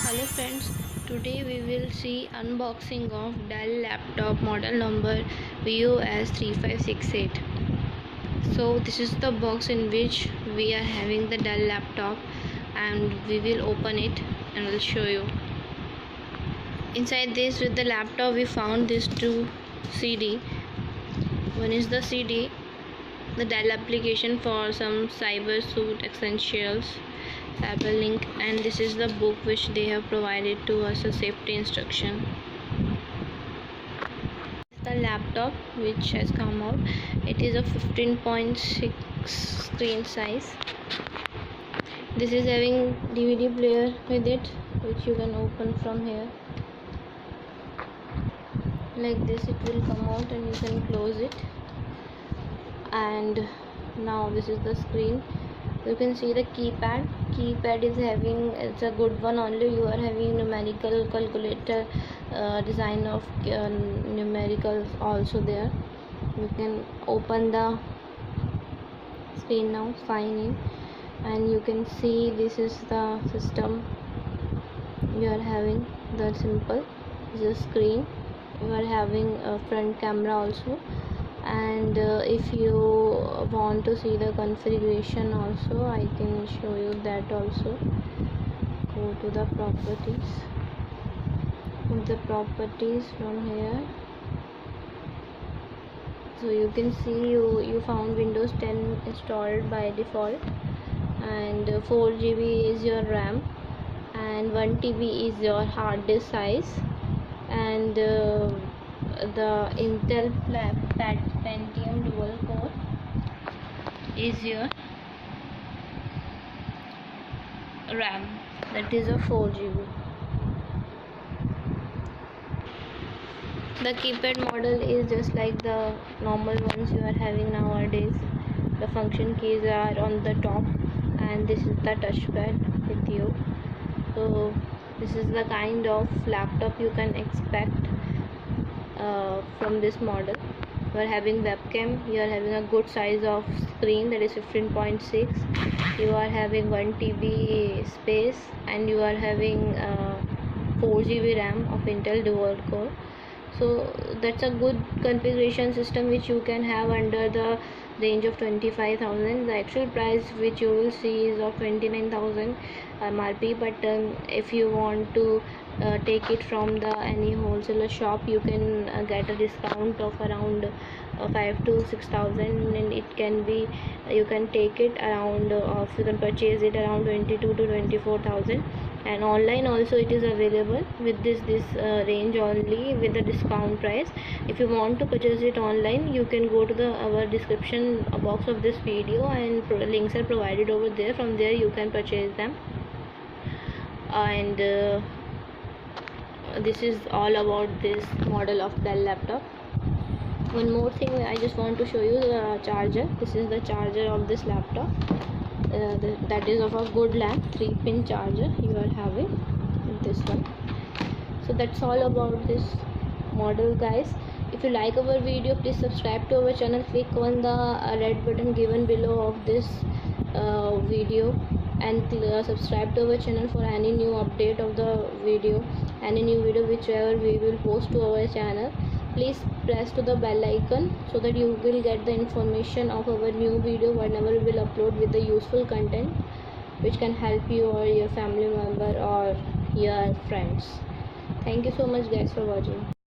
Hello friends, today we will see unboxing of Dell laptop model number VOS3568. So this is the box in which we are having the Dell laptop, and we will open it and I'll show you. Inside this with the laptop we found these two CD. One is the CD, the Dell application for some cyber suit essentials, cyber link, and this is the book which they have provided to us, a safety instruction. The laptop which has come out, it is a 15.6 screen size. This is having DVD player with it, which you can open from here. Like this it will come out and you can close it. And now this is the screen. You can see the keypad is having, it's a good one only. You are having numerical calculator, design of numericals also there. You can open the screen now, sign in, and you can see this is the system. You are having the simple, this is screen. You are having a front camera also, and if you want to see the configuration also, I can show you that also. Go to the properties, from here. So you can see you found Windows 10 installed by default, and 4 GB is your RAM, and 1 TB is your hard disk size, and the Intel Pentium Dual Core is your RAM, that is a 4 GB. The keypad model is just like the normal ones you are having nowadays. The function keys are on the top, and this is the touchpad with you. So this is the kind of laptop you can expect from this model. You are having webcam, you are having a good size of screen, that is 15.6. You are having 1 TB space, and you are having 4 GB RAM of Intel Dual Core. So that's a good configuration system which you can have under the range of 25,000. The actual price which you will see is of 29,000 MRP, but if you want to take it from the any wholesaler shop, you can get a discount of around 5 to 6,000, and it can be, you can take it around you can purchase it around 22 to 24,000, and online also it is available with this range only with the discount price. If you want to purchase it online, you can go to the our description box of this video, and links are provided over there. From there you can purchase them. And this is all about this model of Dell laptop. One more thing, I just want to show you the charger. This is the charger of this laptop. That is of a good length, 3-pin charger you are having this one. So that's all about this model, guys. If you like our video, please subscribe to our channel. Click on the red button given below of this video, and subscribe to our channel for any new update of the video, any new video whichever we will post to our channel. Please press to the bell icon so that you will get the information of our new video whenever we will upload with the useful content which can help you or your family member or your friends. Thank you so much, guys, for watching.